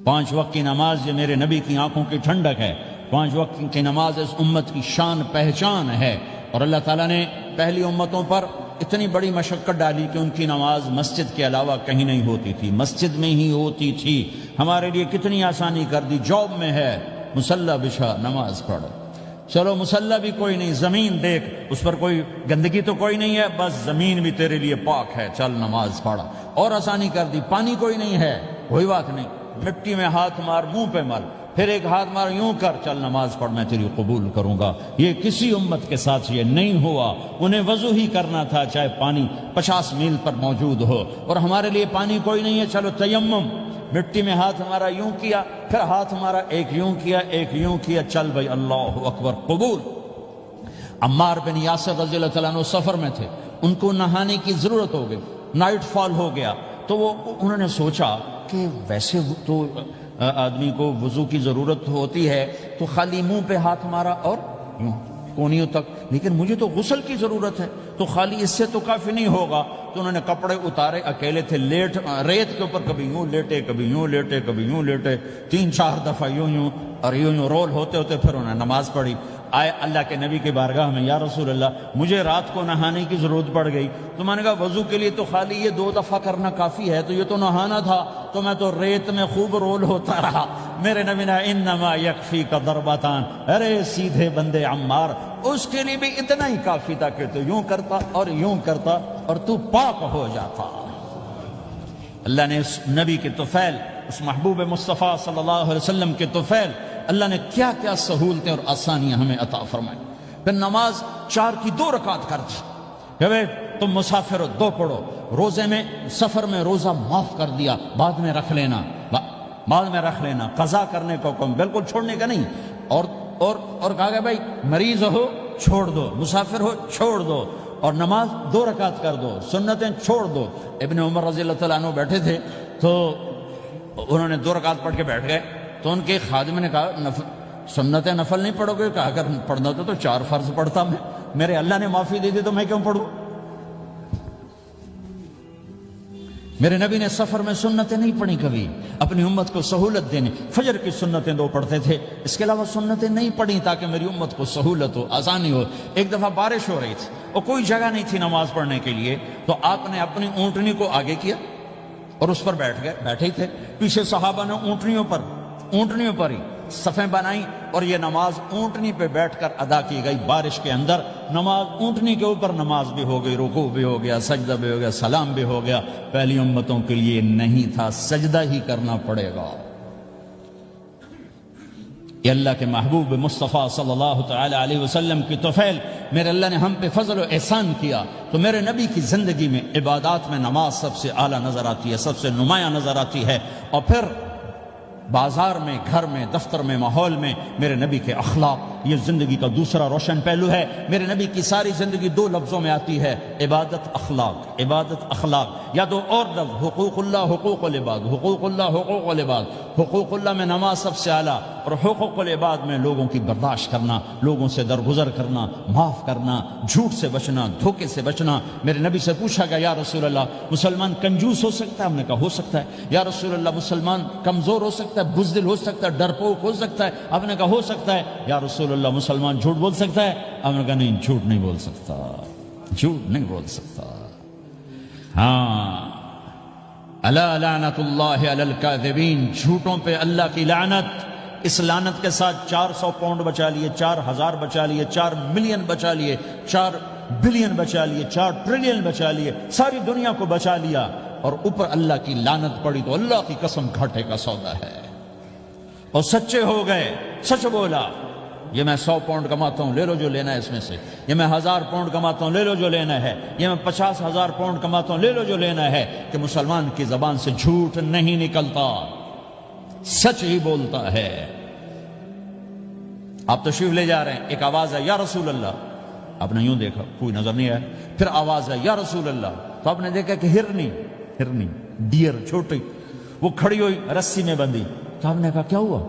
5 وقت کی نماز یہ میرے نبی کی آنکھوں کی ٹھنڈک ہے، 5 وقت کی نماز اس امت کی شان پہچان ہے۔ اور اللہ تعالیٰ نے پہلی امتوں پر اتنی بڑی مشقت ڈالی کہ ان کی نماز مسجد کے علاوہ کہیں نہیں ہوتی تھی، مسجد میں ہی ہوتی تھی۔ ہمارے لیے کتنی آسانی کر دی، جاب میں ہے مصلی بچھا نماز پڑھو، چلو مصلی بھی کوئی نہیں، زمین دیکھ اس پر کوئی گندگی تو کوئی نہیں ہے، بس زمین بھی تیرے لیے پاک ہے، چل نماز پڑھا۔ اور آسانی کر دی، پانی کوئی نہیں ہے، کوئی بات نہیں، مٹی میں ہاتھ مار، منہ پہ مل، پھر ایک ہاتھ مار، یوں کر، چل نماز پڑھ، میں تیری قبول کروں گا۔ یہ کسی امت کے ساتھ یہ نہیں ہوا، انہیں وضو ہی کرنا تھا چاہے پانی 50 میل پر موجود ہو۔ اور ہمارے لیے پانی کوئی نہیں ہے، چلو تیمم، مٹی میں ہاتھ ہمارا یوں کیا، پھر ہاتھ ہمارا ایک یوں کیا، ایک یوں کیا، چل بھائی اللہ اکبر قبول۔ عمار بن یاسر رضی اللہ تعالیٰ عنہ سفر میں تھے، ان کو نہانے کی ضرورت ہو گئی، نائٹ فال ہو گیا، تو انہوں نے سوچا کہ ویسے تو آدمی کو وضو کی ضرورت ہوتی ہے تو خالی منہ پہ ہاتھ مارا اور یوں کونیوں تک، لیکن مجھے تو غسل کی ضرورت ہے، تو خالی اس سے تو کافی نہیں ہوگا۔ تو انہوں نے کپڑے اتارے، اکیلے تھے، ریت کے اوپر کبھی یوں لیٹے، کبھی یوں لیٹے، کبھی یوں لیٹے، 3-4 دفعہ یوں یوں اور یوں رول ہوتے ہوتے پھر انہوں نے نماز پڑھی۔ آئے اللہ کے نبی کی بارگاہ میں، یا رسول اللہ مجھے رات کو نہانے کی ضرورت پڑ گئی، تو میں نے کہا وضو کے لیے تو خالی یہ 2 دفعہ کرنا کافی ہے، تو یہ تو نہانا تھا، تو میں تو ریت میں خوب رول ہوتا رہا۔ میرے نبی نے انما یکفیک ضربتان، ارے سیدھے بندے عمار، اس کے لیے بھی اتنا ہی کافی تھا کہ تو یوں کرتا اور یوں کرتا اور تو پاک ہو جاتا۔ اللہ نے اس نبی کے طفیل، اس محبوب مصطفیٰ صلی اللہ علیہ وسلم کے طفیل، اللہ نے کیا کیا سہولتیں اور آسانیاں ہمیں عطا فرمائیں۔ پھر نماز 4 کی 2 رکعت کر دی کہ بھئی تم مسافر ہو 2 پڑھو، روزے میں سفر میں روزہ معاف کر دیا، بعد میں رکھ لینا، بعد میں رکھ لینا، قضا کرنے کا حکم، بالکل چھوڑنے کا نہیں۔ اور کہا کہ بھائی مریض ہو چھوڑ دو، مسافر ہو چھوڑ دو، اور نماز 2 رکعت کر دو، سنتیں چھوڑ دو۔ ابن عمر رضی اللہ تعالیٰ عنہ بیٹھے تھے تو انہوں نے 2 رکعت پڑھ کے بیٹھ گئے، تو ان کے خادم نے کہا سنتیں نفل نہیں پڑھو گے؟ کہا اگر پڑھنا تو 4 فرض پڑھتا میں، میرے اللہ نے معافی دے دی تو میں کیوں پڑھوں؟ میرے نبی نے سفر میں سنتیں نہیں پڑھی کبھی، اپنی امت کو سہولت دینے، فجر کی سنتیں 2 پڑھتے تھے، اس کے علاوہ سنتیں نہیں پڑھی تاکہ میری امت کو سہولت ہو، آسانی ہو۔ ایک دفعہ بارش ہو رہی تھی اور کوئی جگہ نہیں تھی نماز پڑھنے کے لیے، تو آپ نے اپنی اونٹنی کو آگے کیا اور اس پر بیٹھ گئے، بیٹھے ہی تھے، پیچھے صحابہ نے اونٹنیوں پر ہی صفیں بنائیں، اور یہ نماز اونٹنی پہ بیٹھ کر ادا کی گئی۔ بارش کے اندر نماز اونٹنی کے اوپر نماز بھی ہو گئی، رکوع بھی ہو گیا، سجدہ بھی ہو گیا، سلام بھی ہو گیا۔ پہلی امتوں کے لیے نہیں تھا، سجدہ ہی کرنا پڑے گا۔ یہ اللہ کے محبوب مصطفیٰ صلی اللہ تعالی علیہ وسلم کی طفیل، میرے اللہ نے ہم پہ فضل و احسان کیا، تو میرے نبی کی زندگی میں عبادات میں نماز سب سے اعلیٰ نظر آتی ہے، سب سے نمایاں نظر آتی ہے۔ اور پھر بازار میں، گھر میں، دفتر میں، ماحول میں میرے نبی کے اخلاق، یہ زندگی کا دوسرا روشن پہلو ہے۔ میرے نبی کی ساری زندگی 2 لفظوں میں آتی ہے، عبادت اخلاق، عبادت اخلاق، یا 2 اور لفظ، حقوق اللہ حقوق العباد، حقوق اللہ حقوق العباد۔ حقوق اللہ میں نماز سب سے اعلیٰ، اور حقوق العباد میں لوگوں کی برداشت کرنا، لوگوں سے درگزر کرنا، معاف کرنا، جھوٹ سے بچنا، دھوکے سے بچنا۔ میرے نبی سے پوچھا گیا یا رسول اللہ مسلمان کنجوس ہو سکتا ہے؟ ہم نے کہا ہو سکتا ہے۔ یا رسول اللہ مسلمان کمزور ہو سکتا ہے، بزدل ہو سکتا ہے، ڈرپوک ہو سکتا ہے؟ آپ نے کہا ہو سکتا ہے۔ یا رسول اللہ مسلمان جھوٹ بول سکتا ہے؟ آپ نے کہا نہیں، جھوٹ نہیں بول سکتا، جھوٹ نہیں بول سکتا۔ ہاں، الا لعنت اللہ علی الکاذبین، جھوٹوں پہ اللہ کی لعنت۔ اس لعنت کے ساتھ 400 پاؤنڈ بچا لیے، 4000 بچا لیے، 4 ملین بچا لیے، 4 بلین بچا لیے، 4 ٹریلین بچا لیے، ساری دنیا کو بچا لیا، اور اوپر اللہ کی لعنت پڑی تو اللہ کی قسم گھاٹے کا سودا ہے۔ اور سچے ہو گئے، سچ بولا، یہ میں 100 پاؤنڈ کماتا ہوں، لے لو جو لینا ہے اس میں سے، یہ میں 1000 پاؤنڈ کماتا ہوں، لے لو جو لینا ہے، یہ میں 50,000 پاؤنڈ کماتا ہوں، لے لو جو لینا ہے، کہ مسلمان کی زبان سے جھوٹ نہیں نکلتا، سچ ہی بولتا ہے۔ آپ تشریف لے جا رہے ہیں، ایک آواز ہے یا رسول اللہ، آپ نے یوں دیکھا، کوئی نظر نہیں آیا، پھر آواز ہے یا رسول اللہ، تو آپ نے دیکھا کہ ہرنی ڈیر چھوٹی وہ کھڑی ہوئی، رسی میں بندھی، تو آپ نے کہا کیا ہوا؟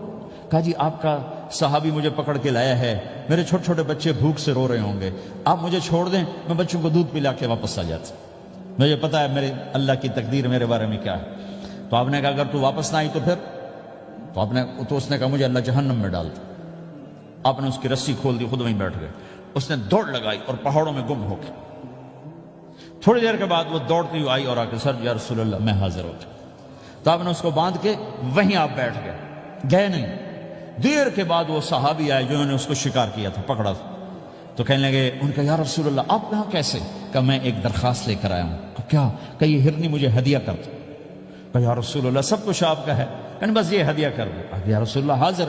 کہا جی آپ کا صحابی مجھے پکڑ کے لایا ہے، میرے چھوٹے چھوٹے بچے بھوک سے رو رہے ہوں گے، آپ مجھے چھوڑ دیں، میں بچوں کو دودھ پلا کے واپس آ جاتا، مجھے پتا ہے میرے اللہ کی تقدیر میرے بارے میں کیا ہے۔ تو آپ نے کہا اگر تو واپس نہ آئی تو پھر تو اس نے کہا مجھے اللہ جہنم میں ڈال دے۔ آپ نے اس کی رسی کھول دی، خود وہیں بیٹھ گئے۔ اس نے دوڑ لگائی اور پہاڑوں میں گم ہو گئی۔ تھوڑی دیر کے بعد وہ دوڑتی ہوئی آئی اور آ کے سر یا رسول اللہ میں حاضر ہو گیا۔ تو آپ نے اس کو باندھ کے وہیں آپ بیٹھ گئے نہیں۔ دیر کے بعد وہ صحابی آئے جنہوں نے اس کو شکار کیا تھا، پکڑا تھا، تو کہنے لگے، ان کا یا رسول اللہ آپ یہاں کیسے؟ کہ میں ایک درخواست لے کر آیا ہوں۔ کہ کیا؟ کہ یہ ہرنی مجھے ہدیہ کر دو۔ کہ یا رسول اللہ سب کچھ آپ کا ہے، یعنی بس یہ ہدیہ کر دو۔ یا رسول اللہ حاضر۔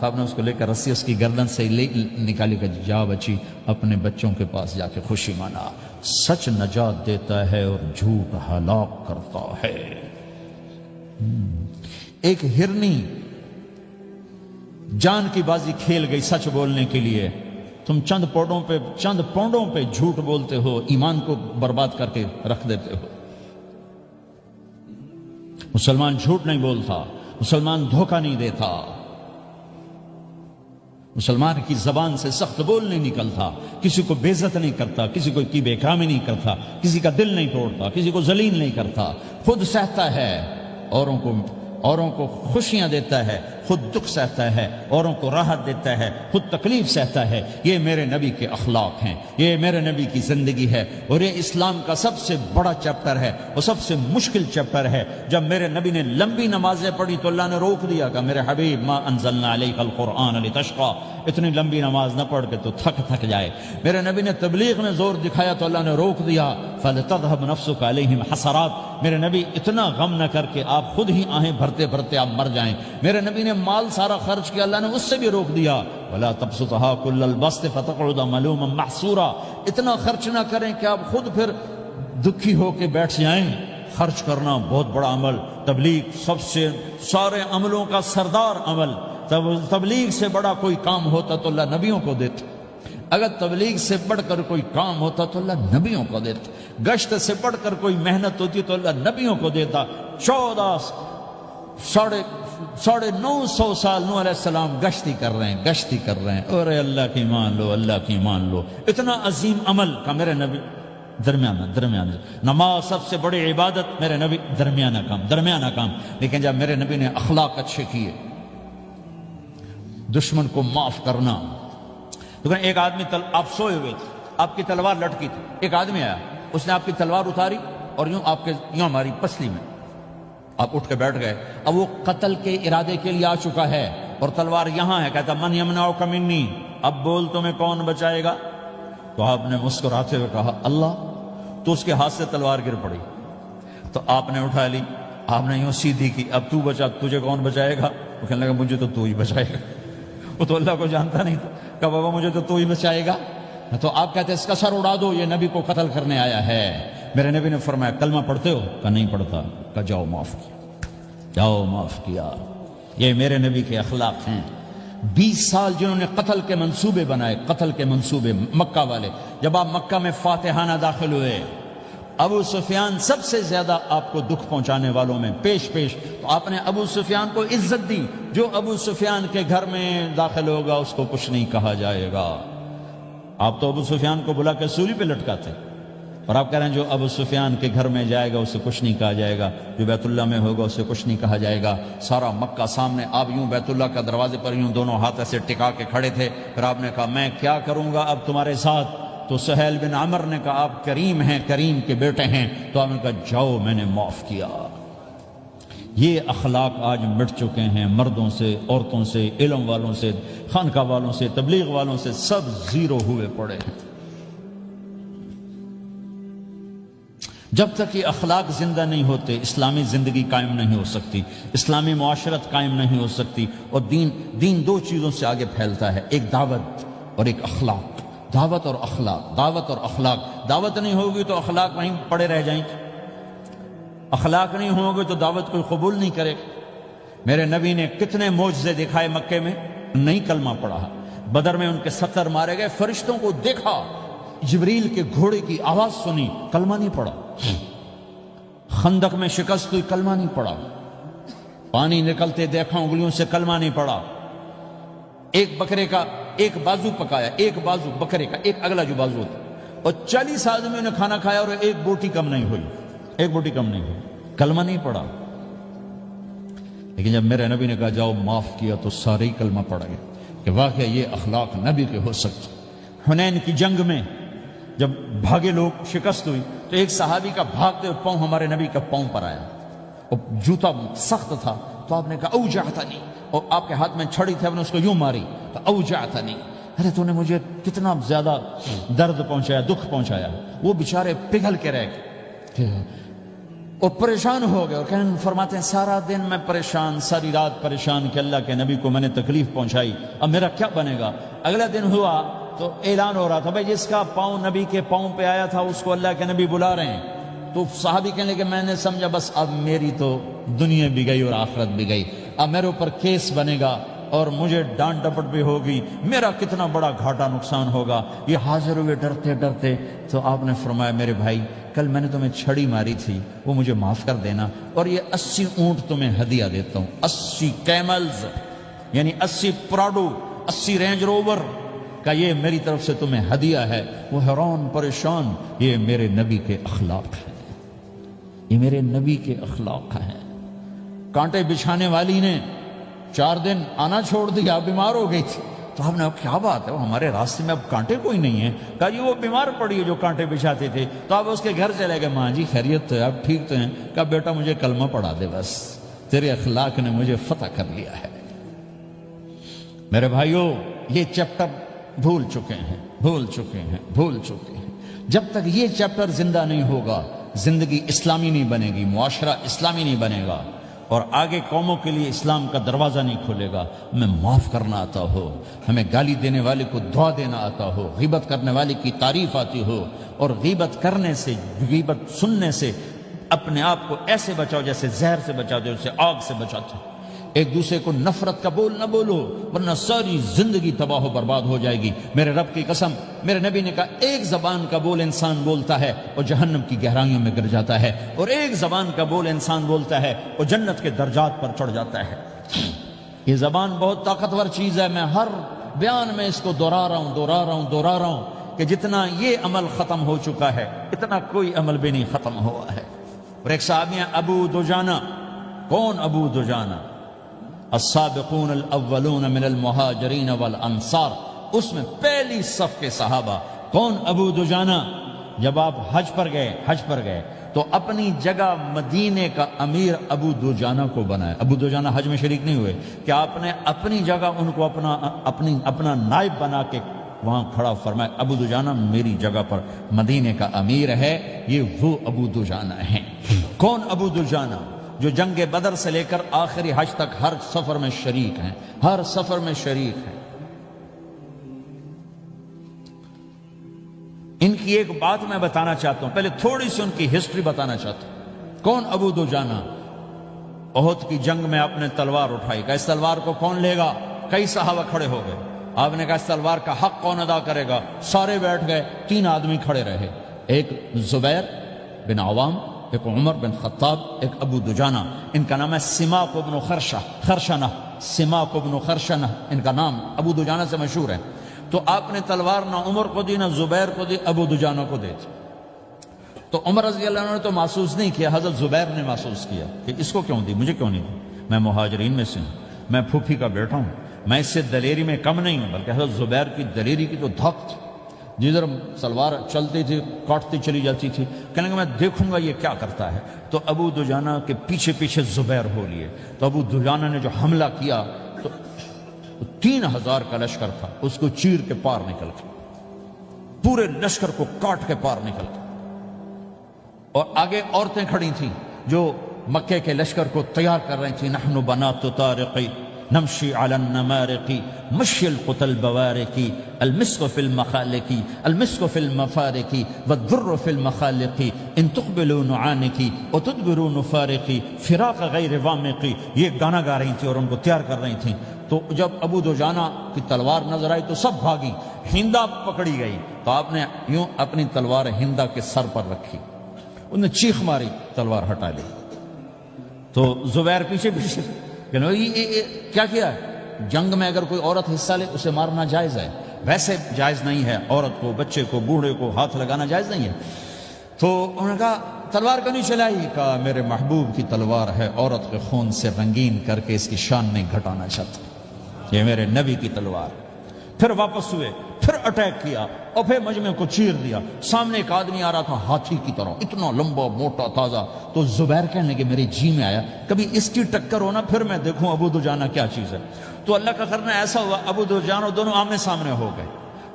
تو آپ نے اس کو لے کر رسی اس کی گردن سے نکالی کہ جا بچی اپنے بچوں کے پاس جا کے خوشی منا، سچ نجات دیتا ہے اور جھوٹ ہلاک کرتا ہے۔ ایک ہرنی جان کی بازی کھیل گئی سچ بولنے کے لیے، تم چند پونڈوں پہ جھوٹ بولتے ہو، ایمان کو برباد کر کے رکھ دیتے ہو۔ مسلمان جھوٹ نہیں بولتا، مسلمان دھوکہ نہیں دیتا، مسلمان کی زبان سے سخت بول نہیں نکلتا، کسی کو بے عزت نہیں کرتا، کسی کو کی بے کامی نہیں کرتا، کسی کا دل نہیں توڑتا، کسی کو ذلیل نہیں کرتا، خود سہتا ہے، اوروں کو خوشیاں دیتا ہے، خود دکھ سہتا ہے، اوروں کو راحت دیتا ہے، خود تکلیف سہتا ہے۔ یہ میرے نبی کے اخلاق ہیں، یہ میرے نبی کی زندگی ہے، اور یہ اسلام کا سب سے بڑا چیپٹر ہے اور سب سے مشکل چیپٹر ہے۔ جب میرے نبی نے لمبی نمازیں پڑھی تو اللہ نے روک دیا کہ میرے حبیب ما انزلنا علیک القرآن لتشقى، اتنی لمبی نماز نہ پڑھ کے تو تھک جائے۔ میرے نبی نے تبلیغ میں زور دکھایا تو اللہ نے روک دیا، فلتذهب نفسك علیہم حسرات، میرے نبی اتنا غم نہ کر کے آپ خود ہی آہیں بھرتے بھرتے آپ مر جائیں۔ میرے نبی نے مال سارا خرچ کیا، اللہ نے اس سے بھی روک دیا، ولا تبسطها كل البسط فتقعد ملوما محسورا، اتنا خرچ نہ کریں کہ آپ خود پھر دکھی ہو کے بیٹھ جائیں۔ خرچ کرنا بہت بڑا عمل، تبلیغ سب سے سارے عملوں کا سردار عمل۔ تبلیغ سے بڑا کوئی کام ہوتا تو اللہ نبیوں کو دیتا، اگر تبلیغ سے بڑھ کر کوئی کام ہوتا تو اللہ نبیوں کو دیتا، گشت سے بڑھ کر کوئی محنت ہوتی تو اللہ نبیوں کو دیتا۔ 950 سال نوح علیہ السلام گشتی کر رہے ہیں، اور اللہ کی مان لو، اللہ کی مان لو، اتنا عظیم عمل کا میرے نبی درمیانہ نماز سب سے بڑی عبادت، میرے نبی درمیانہ کام۔ لیکن جب میرے نبی نے اخلاق اچھے کیے، دشمن کو معاف کرنا، تو ایک آدمی آپ سوئے ہوئے تھے، آپ کی تلوار لٹکی تھی، ایک آدمی آیا، اس نے آپ کی تلوار اتاری اور یوں ہماری پسلی میں، آپ اٹھ کے بیٹھ گئے۔ اب وہ قتل کے ارادے کے لیے آ چکا ہے اور تلوار یہاں ہے، کہتا من یمنعک منی، اب بول تمہیں کون بچائے گا؟ تو آپ نے مسکراتے ہوئے کہا اللہ، تو اس کے ہاتھ سے تلوار گر پڑی، تو آپ نے اٹھا لی، آپ نے یوں سیدھی کی، اب تو بچا، تجھے کون بچائے گا؟ وہ کہنے لگا مجھے تو ہی بچائے گا۔ وہ تو اللہ کو جانتا نہیں تھا، کہ بابا مجھے تو ہی بچائے گا۔ تو آپ کہتے ہیں اس کا سر اڑا دو، یہ نبی کو قتل کرنے آیا ہے۔ میرے نبی نے فرمایا کلمہ پڑھتے ہو؟ کہ نہیں پڑھتا۔ کہ جاؤ معاف کیا۔ یہ میرے نبی کے اخلاق ہیں۔ 20 سال جنہوں نے قتل کے منصوبے بنائے، قتل کے منصوبے، مکہ والے، جب آپ مکہ میں فاتحانہ داخل ہوئے، ابو سفیان سب سے زیادہ آپ کو دکھ پہنچانے والوں میں پیش تو آپ نے ابو سفیان کو عزت دی۔ جو ابو سفیان کے گھر میں داخل ہوگا اس کو کچھ نہیں کہا جائے گا۔ آپ تو ابو سفیان کو بلا کے سولی پہ لٹکاتے، اور آپ کہہ رہے ہیں جو ابو سفیان کے گھر میں جائے گا اسے کچھ نہیں کہا جائے گا، جو بیت اللہ میں ہوگا اسے کچھ نہیں کہا جائے گا۔ سارا مکہ سامنے، آپ یوں بیت اللہ کا دروازے پر یوں دونوں ہاتھ ایسے ٹکا کے کھڑے تھے، پھر آپ نے کہا میں کیا کروں گا اب تمہارے ساتھ؟ تو سہیل بن عمر نے کہا آپ کریم ہیں، کریم کے بیٹے ہیں، تو آپ نے کہا جاؤ میں نے معاف کیا۔ یہ اخلاق آج مٹ چکے ہیں، مردوں سے، عورتوں سے، علم والوں سے، خانقاہ والوں سے، تبلیغ والوں سے، سب زیرو ہوئے پڑے ہیں۔ جب تک یہ اخلاق زندہ نہیں ہوتے اسلامی زندگی قائم نہیں ہو سکتی، اسلامی معاشرت قائم نہیں ہو سکتی، اور دین دو چیزوں سے آگے پھیلتا ہے، ایک دعوت اور ایک اخلاق۔ دعوت اور اخلاق، دعوت نہیں ہوگی تو اخلاق وہیں پڑے رہ جائیں گے، اخلاق نہیں ہوں گے تو دعوت کوئی قبول نہیں کرے گا۔ میرے نبی نے کتنے معجزے دکھائے مکے میں، نہیں کلمہ پڑھا۔ بدر میں ان کے 70 مارے گئے، فرشتوں کو دیکھا، جبریل کے گھوڑے کی آواز سنی، کلمہ نہیں پڑھا۔ خندق میں شکست ہوئی، کلمہ نہیں پڑھا۔ پانی نکلتے دیکھا انگلیوں سے، کلمہ نہیں پڑھا۔ ایک بکرے کا ایک بازو پکایا، ایک بازو بکرے کا، ایک اگلا جو بازو تھا، اور 40 آدمیوں نے کھانا کھایا اور ایک بوٹی کم نہیں ہوئی، کلمہ نہیں پڑھا۔ لیکن جب میرے نبی نے کہا جاؤ معاف کیا تو سارے ہی کلمہ پڑ گئے کہ واقعہ یہ اخلاق نبی کے ہو سکتے۔ حنین کی جنگ میں جب بھاگے لوگ، شکست ہوئی، تو ایک صحابی کا بھاگتے ہوئے پاؤں ہمارے نبی کا پاؤں پر آیا، اور جوتا سخت تھا، تو آپ نے کہا اوجعتنی، اور آپ کے ہاتھ میں چھڑی تھی، آپ نے اس کو یوں ماری تو اوجعتنی، ارے تو نے مجھے کتنا زیادہ درد پہنچایا، دکھ پہنچایا۔ وہ بیچارے پگھل کے رہ گئے اور پریشان ہو گئے، اور فرماتے ہیں سارا دن میں پریشان، ساری رات پریشان کہ اللہ کے نبی کو میں نے تکلیف پہنچائی، اب میرا کیا بنے گا۔ اگلا دن ہوا تو اعلان ہو رہا تھا بھائی جس کا پاؤں نبی کے پاؤں پہ آیا تھا اس کو اللہ کے نبی بلا رہے ہیں۔ تو صحابی کہنے لگے میں نے سمجھا بس اب میری تو دنیا بھی گئی اور آخرت بھی گئی، اب میرے اوپر کیس بنے گا اور مجھے ڈانٹ ڈپٹ بھی ہوگی، میرا کتنا بڑا گھاٹا نقصان ہوگا۔ یہ حاضر ہوئے ڈرتے ڈرتے، تو آپ نے فرمایا میرے بھائی کل میں نے تمہیں چھڑی ماری تھی، وہ مجھے معاف کر دینا، اور یہ 80 اونٹ تمہیں ہدیہ دیتا ہوں، 80 کیملز یعنی 80 پراڈو، 80 رینج روور کا یہ میری طرف سے تمہیں ہدیہ ہے۔ وہ حیران پریشان، یہ میرے نبی کے اخلاق ہیں، یہ میرے نبی کے اخلاق ہیں۔ کانٹے بچھانے والی نے 4 دن آنا چھوڑ دیا، بیمار ہو گئی تھی، تو ہم نے کیا بات ہے، وہ ہمارے راستے میں اب کانٹے کوئی نہیں ہے، کہا جی وہ بیمار پڑی ہے جو کانٹے بچھاتے تھے، تو آپ اس کے گھر چلے گئے، ماں جی خیریت تو ہے، آپ ٹھیک تو ہیں؟ کہا بیٹا مجھے کلمہ پڑھا دے، بس تیرے اخلاق نے مجھے فتح کر لیا ہے۔ میرے بھائیوں یہ چیپٹر بھول چکے ہیں، بھول چکے ہیں، بھول چکے ہیں۔ جب تک یہ چیپٹر زندہ نہیں ہوگا زندگی اسلامی نہیں بنے گی، معاشرہ اسلامی نہیں بنے گا، اور آگے قوموں کے لیے اسلام کا دروازہ نہیں کھلے گا۔ ہمیں معاف کرنا آتا ہو، ہمیں گالی دینے والے کو دعا دینا آتا ہو، غیبت کرنے والے کی تعریف آتی ہو، اور غیبت کرنے سے، غیبت سننے سے اپنے آپ کو ایسے بچاؤ جیسے زہر سے بچاتے ہو، اسے آگ سے بچاتے ہو۔ ایک دوسرے کو نفرت کا بول نہ بولو ورنہ ساری زندگی تباہ و برباد ہو جائے گی۔ میرے رب کی قسم، میرے نبی نے کہا ایک زبان کا بول انسان بولتا ہے اور جہنم کی گہرائیوں میں گر جاتا ہے، اور ایک زبان کا بول انسان بولتا ہے اور جنت کے درجات پر چڑھ جاتا ہے۔ یہ زبان بہت طاقتور چیز ہے، میں ہر بیان میں اس کو دہرا رہا ہوں کہ جتنا یہ عمل ختم ہو چکا ہے اتنا کوئی عمل بھی نہیں ختم ہوا ہے۔ اور ایک صحابی ہیں ابو دجانہ۔ کون ابو دجانہ؟ السابقون الاولون من المہاجرین والانصار، اس میں پہلی صف کے صحابہ۔ کون ابو دجانہ؟ جب آپ حج پر گئے تو اپنی جگہ مدینے کا امیر ابو دجانہ کو بنایا۔ ابو دجانہ حج میں شریک نہیں ہوئے کہ آپ نے اپنی جگہ ان کو اپنا نائب بنا کے وہاں کھڑا فرمایا ابو دجانہ میری جگہ پر مدینے کا امیر ہے، یہ وہ ابو دجانہ ہیں۔ کون ابو دجانہ؟ جو جنگ بدر سے لے کر آخری حج تک ہر سفر میں شریک ہیں، ہر سفر میں شریک ہیں۔ ان کی ایک بات میں بتانا چاہتا ہوں، پہلے تھوڑی سی ان کی ہسٹری بتانا چاہتا ہوں۔ کون ابو دجانہ؟ احد کی جنگ میں آپ نے تلوار اٹھائی، کہا اس تلوار کو کون لے گا؟ کئی صحابہ کھڑے ہو گئے۔ آپ نے کہا اس تلوار کا حق کون ادا کرے گا؟ سارے بیٹھ گئے، 3 آدمی کھڑے رہے، ایک زبیر بن عوام، ایک عمر بن خطاب، ایک ابو دجانہ۔ ان کا نام ہے سماک بن خرشنہ، سماک بن خرشنہ ان کا نام ابو دجانہ سے مشہور ہے۔ تو آپ نے تلوار نہ عمر کو دی، نہ زبیر کو دی، ابو دجانہ کو دی تھی۔ تو عمر رضی اللہ عنہ نے تو محسوس نہیں کیا، حضرت زبیر نے محسوس کیا کہ اس کو کیوں دی، مجھے کیوں نہیں دی؟ میں مہاجرین میں سے ہوں، میں پھوپھی کا بیٹا ہوں، میں اس سے دلیری میں کم نہیں ہوں۔ بلکہ حضرت زبیر کی دلیری کی تو دھک تھی، جدھر سلوار چلتی تھی کاٹتی چلی جاتی تھی، کہنے کہ میں دیکھوں گا یہ کیا کرتا ہے۔ تو ابو دجانہ کے پیچھے پیچھے زبیر ہو لیے۔ تو ابو دجانہ نے جو حملہ کیا تو 3000 کا لشکر تھا، اس کو چیر کے پار نکل گیا، پورے لشکر کو کاٹ کے پار نکل گیا۔ اور آگے عورتیں کھڑی تھیں جو مکے کے لشکر کو تیار کر رہی تھیں۔ نحن بنات طارقی نمشی علی النمارقی مشی القتل بوارقی المسک فی المخالقی المسک فی المفارقی والذر فی المخالقی ان تقبلوا نعانقی وتدبروا نفارقی فراق غیر وامقی۔ یہ گانا گا رہی تھی اور ان کو تیار کر رہی تھیں۔ تو جب ابو دجانہ کی تلوار نظر آئی تو سب بھاگی، ہندا پکڑی گئی، تو آپ نے یوں اپنی تلوار ہندا کے سر پر رکھی، انہوں نے چیخ ماری، تلوار ہٹا لی۔ تو زبیر پیچھے پیچھے کیا کیا ہے؟ جنگ میں اگر کوئی عورت حصہ لے اسے مارنا جائز ہے، ویسے جائز نہیں ہے، عورت کو، بچے کو، بوڑھے کو ہاتھ لگانا جائز نہیں ہے۔ تو انہوں نے کہا تلوار کیوں نہیں چلائی؟ کہا میرے محبوب کی تلوار ہے، عورت کے خون سے رنگین کر کے اس کی شان نہیں گھٹانا چاہتا، یہ میرے نبی کی تلوار۔ پھر واپس ہوئے، پھر اٹیک کیا اور پھر مجمع کو چیر دیا۔ سامنے ایک آدمی آ رہا تھا ہاتھی کی طرح، اتنا لمبا موٹا تازہ، تو زبیر کہنے لگے میرے جی میں آیا کبھی اس کی ٹکر ہونا پھر میں دیکھوں ابو دجانہ کیا چیز ہے۔ تو اللہ کا کرنا ایسا ہوا، ابو دجانہ دونوں آمنے سامنے ہو گئے۔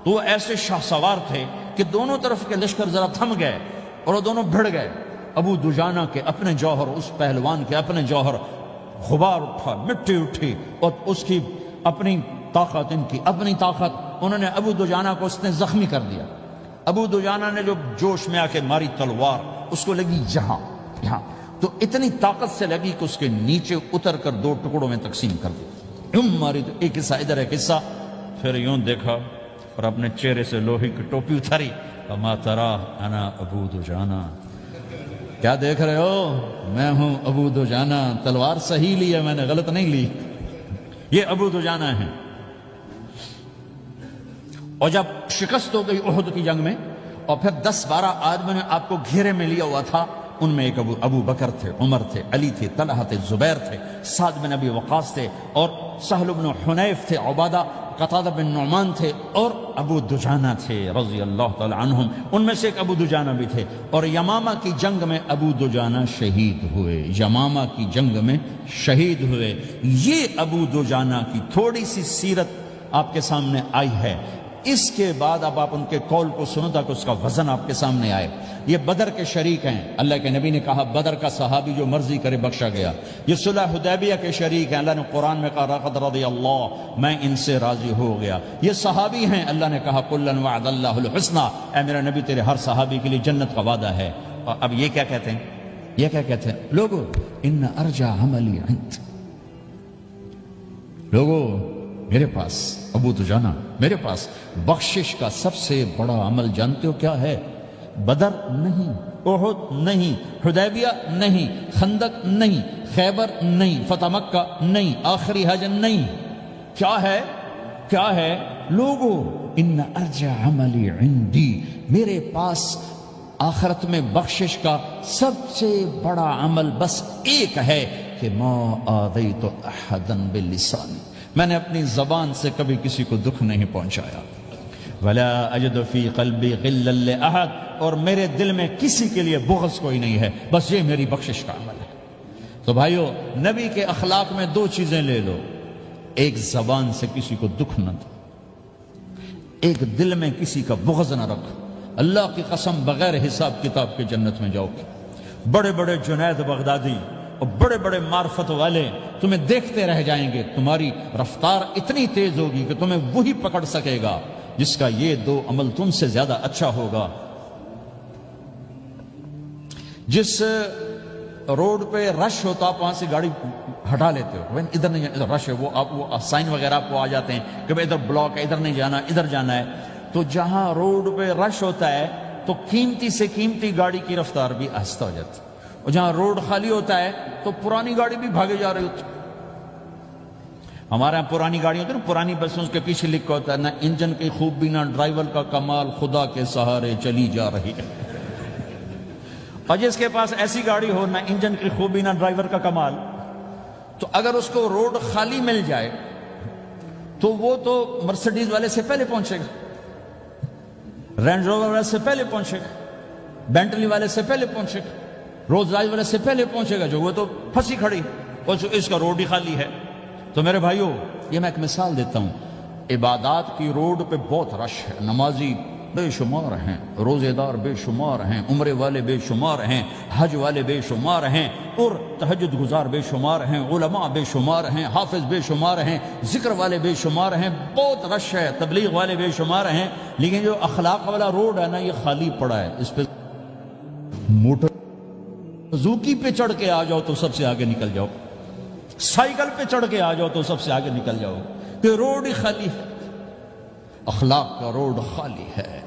تو وہ ایسے شاہ سوار تھے کہ دونوں طرف کے لشکر ذرا تھم گئے اور وہ دونوں بھڑ گئے۔ ابو دجانہ کے اپنے جوہر، اس پہلوان کے اپنے جوہر، غبار اٹھا، مٹی اٹھی، اور اس کی اپنی طاقت، ان کی اپنی طاقت، انہوں نے ابو دجانہ کو اس نے زخمی کر دیا۔ ابو دجانہ نے جو جوش میں آ کے ماری تلوار، اس کو لگی یہاں، تو اتنی طاقت سے لگی کہ اس کے نیچے اتر کر 2 ٹکڑوں میں تقسیم کر دی۔ یوں ماری تو ایک حصہ ادھر، ایک حصہ، پھر یوں دیکھا اور اپنے چہرے سے لوہے کی ٹوپی اتاری، وما ترى انا ابو دجانہ، کیا دیکھ رہے ہو؟ میں ہوں ابو دجانہ، تلوار صحیح لی ہے میں نے، غلط نہیں لی۔ یہ ابو دجانہ ہیں۔ اور جب شکست ہو گئی احد کی جنگ میں، اور پھر 10-12 آدمی نے آپ کو گھیرے میں لیا ہوا تھا، ان میں ایک ابو بکر تھے، عمر تھے، علی تھے، طلحہ تھے، زبیر تھے، سعد بن ابی وقاص تھے، اور سہل بن حنیف تھے، عبادہ قتادہ بن نعمان تھے، اور ابو دجانہ تھے رضی اللہ تعالی عنہم۔ ان میں سے ایک ابو دجانہ بھی تھے، اور یمامہ کی جنگ میں ابو دجانہ شہید ہوئے، یمامہ کی جنگ میں شہید ہوئے۔ یہ ابو دجانہ کی تھوڑی سی سیرت آپ کے سامنے آئی ہے۔ اس کے بعد اب آپ ان کے قول کو سنو تاکہ اس کا وزن آپ کے سامنے آئے۔ یہ بدر کے شریک ہیں، اللہ کے نبی نے کہا بدر کا صحابی جو مرضی کرے بخشا گیا۔ یہ صلح حدیبیہ کے شریک ہیں، اللہ نے قرآن میں کہا لقد رضی اللہ، میں ان سے راضی ہو گیا۔ یہ صحابی ہیں، اللہ نے کہا کلا وعد اللہ الحسنی، اے میرا نبی تیرے ہر صحابی کے لیے جنت کا وعدہ ہے۔ اور اب یہ کیا کہتے ہیں؟ یہ کیا کہتے ہیں لوگو؟ ان ارجع عملی عند، لوگو میرے پاس، ابو دجانہ میرے پاس بخشش کا سب سے بڑا عمل جانتے ہو کیا ہے؟ بدر نہیں، احد نہیں، حدیبیہ نہیں، خندق نہیں، خیبر نہیں، فتح مکہ نہیں، آخری حج نہیں۔ کیا ہے؟ کیا ہے لوگو؟ ان ارجع عملی عندی، میرے پاس آخرت میں بخشش کا سب سے بڑا عمل بس ایک ہے کہ ما آذیت احدا بلسانی، میں نے اپنی زبان سے کبھی کسی کو دکھ نہیں پہنچایا۔ ولا اجد فی قلبی غلا لاحد، اور میرے دل میں کسی کے لیے بغض کوئی نہیں ہے، بس یہ میری بخشش کا عمل ہے۔ تو بھائیو، نبی کے اخلاق میں 2 چیزیں لے لو، ایک زبان سے کسی کو دکھ نہ دو، ایک دل میں کسی کا بغض نہ رکھو۔ اللہ کی قسم بغیر حساب کتاب کے جنت میں جاؤ گے۔ بڑے بڑے جنید بغدادی اور بڑے بڑے معرفت والے تمہیں دیکھتے رہ جائیں گے، تمہاری رفتار اتنی تیز ہوگی کہ تمہیں وہی پکڑ سکے گا جس کا یہ 2 عمل تم سے زیادہ اچھا ہوگا۔ جس روڈ پہ رش ہوتا آپ وہاں سے گاڑی ہٹا لیتے ہو، ادھر نہیں ادھر رش ہے، وہ سائن وغیرہ آپ کو آ جاتے ہیں کہ ادھر بلاک ہے، ادھر نہیں جانا، ادھر جانا ہے۔ تو جہاں روڈ پہ رش ہوتا ہے تو قیمتی سے قیمتی گاڑی کی رفتار بھی آہستہ ہو جاتی ہے، اور جہاں روڈ خالی ہوتا ہے تو پرانی گاڑی بھی بھاگے جا رہی ہوتی ہے۔ ہمارے یہاں پرانی گاڑی ہوتی ہے نا، پرانی بسوں کے پیچھے لکھا ہوتا ہے نہ انجن کی خوبی نہ ڈرائیور کا کمال، خدا کے سہارے چلی جا رہی ہے۔ اور جس کے پاس ایسی گاڑی ہو، نہ انجن کی خوبی نہ ڈرائیور کا کمال، تو اگر اس کو روڈ خالی مل جائے تو وہ تو مرسیڈیز والے سے پہلے پہنچے گا، رینج روور والے سے پہلے پہنچے گا، بینٹلی والے سے پہلے پہنچے گا، روز رائز والے سے پہلے پہنچے گا، جو وہ تو پھنسی کھڑی اور اس کا روڈ ہی خالی ہے۔ تو میرے بھائیو، یہ میں ایک مثال دیتا ہوں، عبادات کی روڈ پہ بہت رش ہے، نمازی بے شمار ہیں، روزے دار بے شمار ہیں، عمرے والے بے شمار ہیں، حج والے بے شمار ہیں، اور تہجد گزار بے شمار ہیں، علماء بے شمار ہیں، حافظ بے شمار ہیں، ذکر والے بے شمار ہیں، بہت رش ہے، تبلیغ والے بے شمار ہیں، لیکن جو اخلاق والا روڈ ہے نا، یہ خالی پڑا ہے۔ اس پہ موٹر زوکی پہ چڑھ کے آ جاؤ تو سب سے آگے نکل جاؤ، سائیکل پہ چڑھ کے آ جاؤ تو سب سے آگے نکل جاؤ، کہ روڈ ہی خالی ہے، اخلاق کا روڈ خالی ہے۔